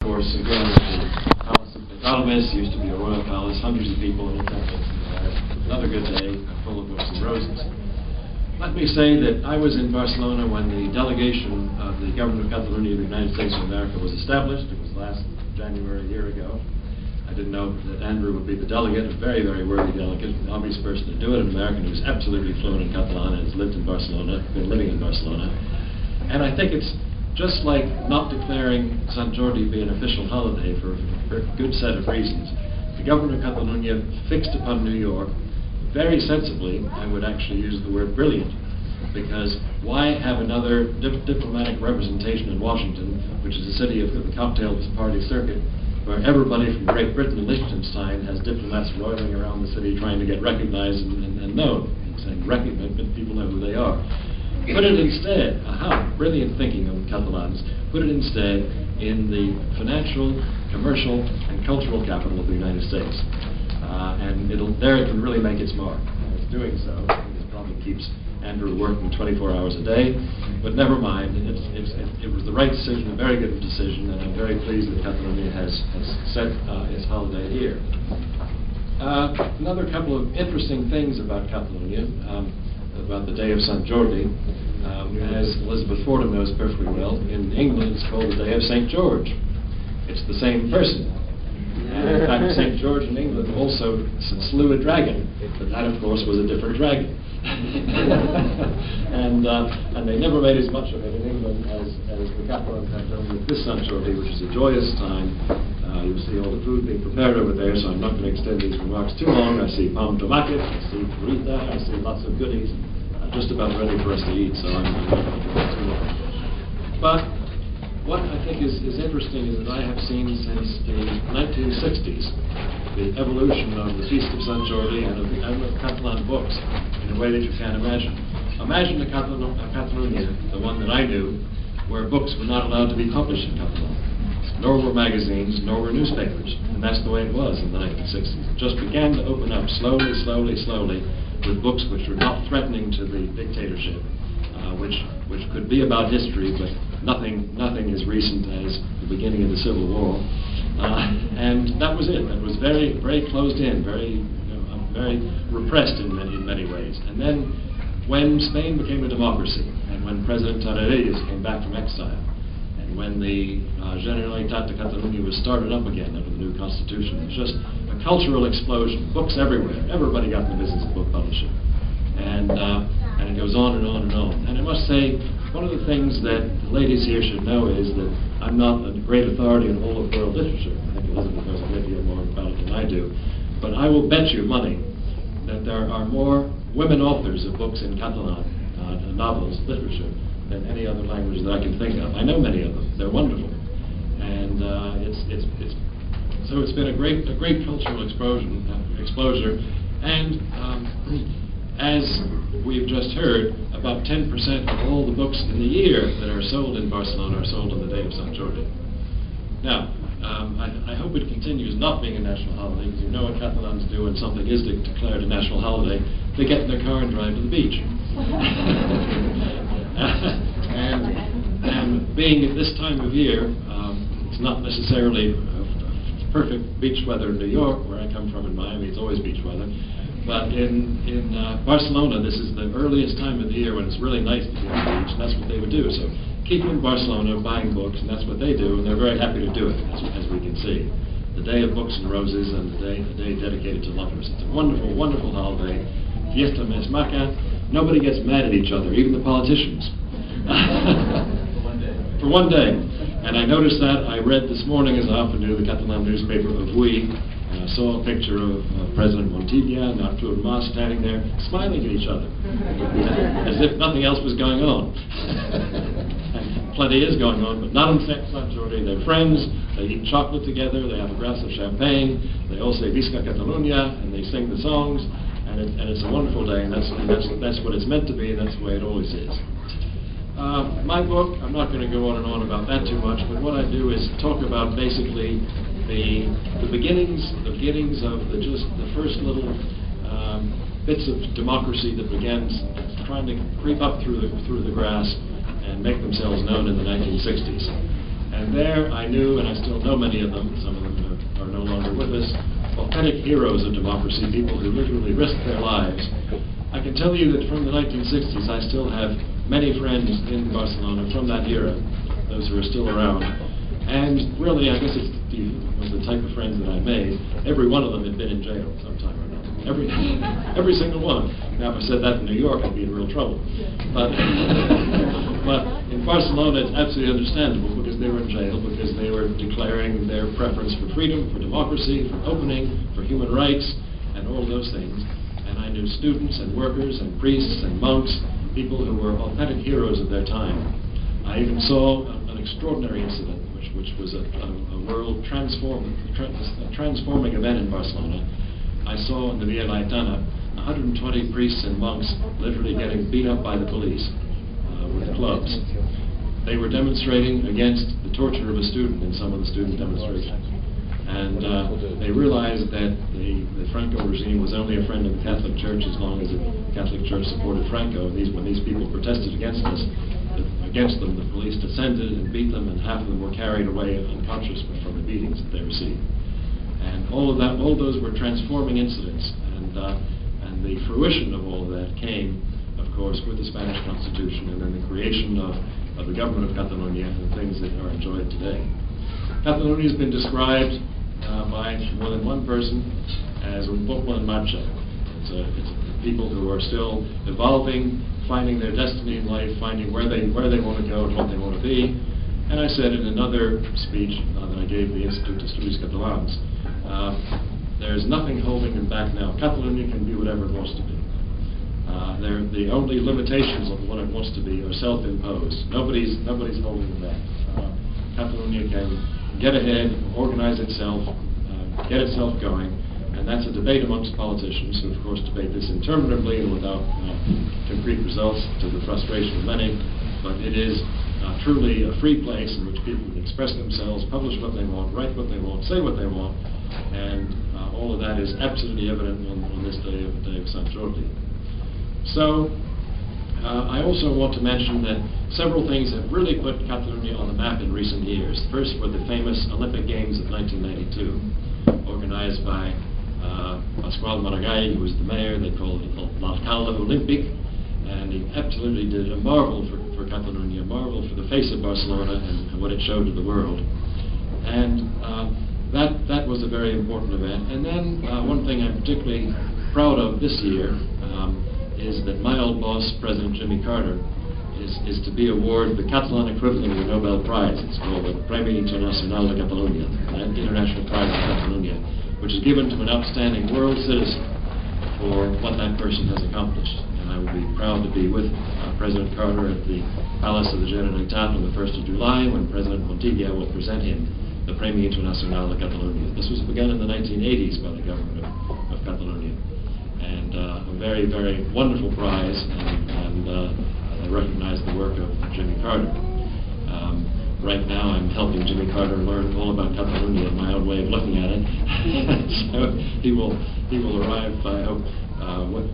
Of course, again, the Palace of Catalunya used to be a royal palace, hundreds of people in attendance. Another good day, full of books and roses. Let me say that I was in Barcelona when the delegation of the government of Catalunya of the United States of America was established. It was last January, a year ago. I didn't know that Andrew would be the delegate, a very, very worthy delegate, an obvious person to do it, an American who's absolutely fluent in Catalan and has lived in Barcelona, been living in Barcelona. And I think it's just like not declaring Sant Jordi be an official holiday for a good set of reasons. The government of Catalunya fixed upon New York very sensibly. I would actually use the word brilliant, because why have another diplomatic representation in Washington, which is a city of the cocktail party circuit, where everybody from Great Britain and Liechtenstein has diplomats roiling around the city trying to get recognized and known. I'm saying recognized, but people know who they are. Put it instead, brilliant thinking of the Catalans, put it instead in the financial, commercial, and cultural capital of the United States. And there it can really make its mark. And it's doing so. It probably keeps Andrew working 24 hours a day, but never mind. It was the right decision, a very good decision, and I'm very pleased that Catalunya has set its holiday here. Another couple of interesting things about Catalunya, about the day of Sant Jordi. As Elizabeth Fordham knows perfectly well, in England it's called the day of St. George. It's the same person. And in fact, St. George in England also slew a dragon, but that, of course, was a different dragon. and they never made as much of it in England as the Catalans have done with this Sant Jordi, which is a joyous time. You'll see all the food being prepared over there, so I'm not going to extend these remarks too long. I see palm tomates, I see frita, I see lots of goodies, just about ready for us to eat, so I'm not going to keep it too long. But what I think is interesting is that I have seen since the 1960s the evolution of the Feast of Sant Jordi and of Catalan books in a way that you can't imagine. Imagine a Catalunya, the one that I knew, where books were not allowed to be published in Catalan, nor were magazines, nor were newspapers, and that's the way it was in the 1960s. It just began to open up slowly, slowly, slowly, with books which were not threatening to the dictatorship, which could be about history, but nothing as recent as the beginning of the Civil War. And that was it. That was very, very closed in, very repressed in many ways. And then when Spain became a democracy, and when President Tarradellas came back from exile, and when the Generalitat de Catalunya was started up again under the new constitution, it was just a cultural explosion. Books everywhere. Everybody got in the business of book publishing. And it goes on and on and on. And I must say, one of the things that the ladies here should know is that I'm not a great authority on all of world literature. I think Elizabeth knows a great deal more about it than I do. But I will bet you money that there are more women authors of books in Catalan, novels, literature, than any other language that I can think of. I know many of them. They're wonderful. And so it's been a great cultural exposure. And as we've just heard, about 10% of all the books in the year that are sold in Barcelona are sold on the day of Sant Jordi. Now, I hope it continues not being a national holiday, because you know what Catalans do when something is declared a national holiday. They get in their car and drive to the beach. and being at this time of year, it's not necessarily perfect beach weather in New York, where I come from in Miami. It's always beach weather. But in Barcelona, this is the earliest time of the year when it's really nice to be on the beach, and that's what they would do. So keep them in Barcelona buying books, and that's what they do, and they're very happy to do it, as we can see. The day of books and roses, and the day dedicated to lovers. It's a wonderful, wonderful holiday. Fiesta més maca. Nobody gets mad at each other, even the politicians. For one day. And I noticed that. I read this morning, as I often do, the Catalan newspaper Avui, and I saw a picture of President Montilla and D'Un Moss standing there smiling at each other, as if nothing else was going on. And plenty is going on, but not on Sant Jordi. They're friends, they eat chocolate together, they have a glass of champagne, they all say Visca Catalunya, and they sing the songs, and it's a wonderful day, and that's what it's meant to be, and that's the way it always is. My book, I'm not going to go on and on about that too much, but what I do is talk about basically the beginnings of the first little bits of democracy that began trying to creep up through the grass and make themselves known in the 1960s. And there I knew, and I still know many of them, some of them are no longer with us, authentic heroes of democracy, people who literally risked their lives. I can tell you that from the 1960s, I still have many friends in Barcelona from that era, those who are still around. And really, I guess it was the type of friends that I made. Every one of them had been in jail sometime or another. Every single one. Now, if I said that in New York, I'd be in real trouble. But in Barcelona, it's absolutely understandable because they were in jail, because they were declaring their preference for freedom, for democracy, for opening, for human rights, and all those things. And I knew students and workers and priests and monks, people who were authentic heroes of their time. I even saw an extraordinary incident, which was a world transforming event in Barcelona. I saw in the Via Laietana 120 priests and monks literally getting beat up by the police with clubs. They were demonstrating against the torture of a student in some of the student demonstrations. And they realized that the Franco regime was only a friend of the Catholic Church as long as the Catholic Church supported Franco. And when these people protested against them, the police descended and beat them, and half of them were carried away unconscious from the beatings that they received. And all those were transforming incidents, and the fruition of all of that came, of course, with the Spanish Constitution and then the creation of the government of Catalonia and the things that are enjoyed today. Catalonia has been described by more than one person as un poble en marcha. It's people who are still evolving, finding their destiny in life, finding where they want to go and what they want to be. And I said in another speech that I gave the Institute of Studies Catalans, there's nothing holding them back now. Catalonia can be whatever it wants to be. The only limitations of what it wants to be are self-imposed. Nobody's holding them back. Catalonia can get ahead, organize itself, get itself going, and that's a debate amongst politicians who, of course, debate this interminably and without concrete results, to the frustration of many. But it is truly a free place in which people can express themselves, publish what they want, write what they want, say what they want, and all of that is absolutely evident on this day of Sant Jordi. So, I also want to mention that several things have really put Catalonia on the map in recent years. First were the famous Olympic Games of 1992, organized by Pasqual Maragall, who was the mayor. They called it l'Alcalde Olympique, and he absolutely did a marvel for Catalonia, a marvel for the face of Barcelona and what it showed to the world. And that was a very important event. And then one thing I'm particularly proud of this year is that my old boss, President Jimmy Carter, is to be awarded the Catalan equivalent of the Nobel Prize. It's called the Premi Internacional de Catalunya, the International Prize of Catalonia, which is given to an outstanding world citizen for what that person has accomplished. And I will be proud to be with President Carter at the Palace of the Generalitat on the 1st of July when President Montilla will present him the Premi Internacional de Catalunya. This was begun in the 1980s by the government of Catalonia. And a very, very wonderful prize, and I recognize the work of Jimmy Carter. Right now I'm helping Jimmy Carter learn all about Catalonia in my own way of looking at it. So he will arrive, I hope,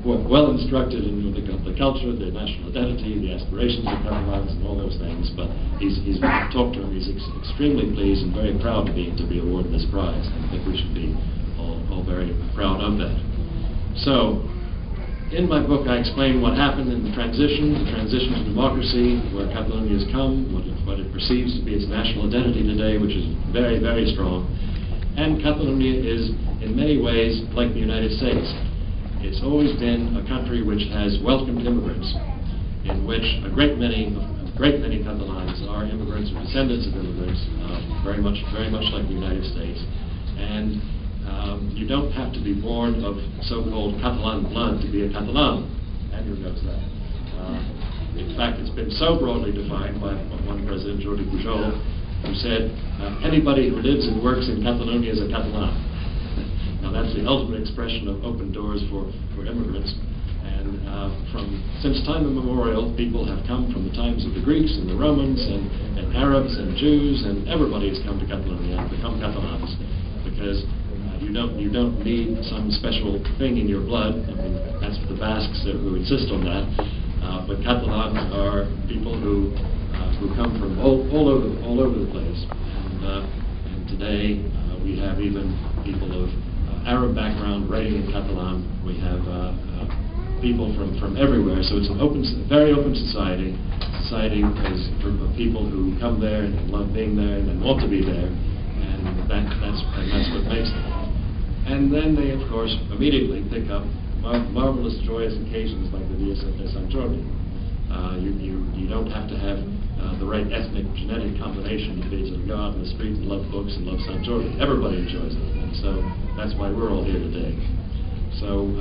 well instructed in the culture, the national identity, the aspirations of Catalans and all those things. But he's talked to him, he's extremely pleased and very proud to be awarded this prize. I think we should be all very proud of that. So, in my book I explain what happened in the transition to democracy, where Catalonia has come, what it perceives to be its national identity today, which is very, very strong. And Catalonia is, in many ways, like the United States. It's always been a country which has welcomed immigrants, in which a great many Catalans are immigrants or descendants of immigrants, very much like the United States. And you don't have to be born of so-called Catalan blood to be a Catalan. Andrew knows that. In fact, it's been so broadly defined by one President, Jordi Pujol, who said, anybody who lives and works in Catalonia is a Catalan. Now that's the ultimate expression of open doors for immigrants. And since time immemorial, people have come from the times of the Greeks and the Romans and Arabs and Jews, and everybody has come to Catalonia and become Catalans, because you don't need some special thing in your blood. I mean, that's the Basques who insist on that. But Catalans are people who who come from all over the place. And today we have even people of Arab background writing in Catalan. We have people from everywhere. So it's an very open society. Society is a group of people who come there and love being there and want to be there, and that's what makes them. And then they, of course, immediately pick up marvelous, joyous occasions like the Diada de Sant Jordi. You don't have to have the right ethnic, genetic combination to go out in the street and love books and love Sant Jordi. Everybody enjoys it, and so that's why we're all here today. So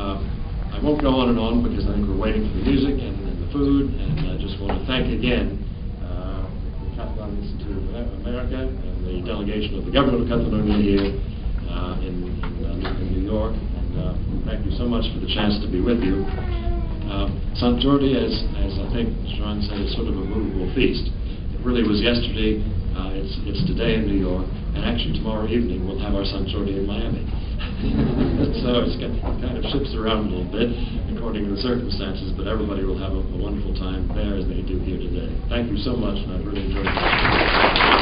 I won't go on and on because I think we're waiting for the music and the food, and I just want to thank again the Catalan Institute of America and the delegation of the government of Catalunya here in New York, and thank you so much for the chance to be with you. Sant Jordi, as I think John said, is sort of a movable feast. It really was yesterday, it's today in New York, and actually tomorrow evening we'll have our Sant Jordi in Miami. So it's kind of shifts around a little bit according to the circumstances, but everybody will have a wonderful time there as they do here today. Thank you so much, and I've really enjoyed it.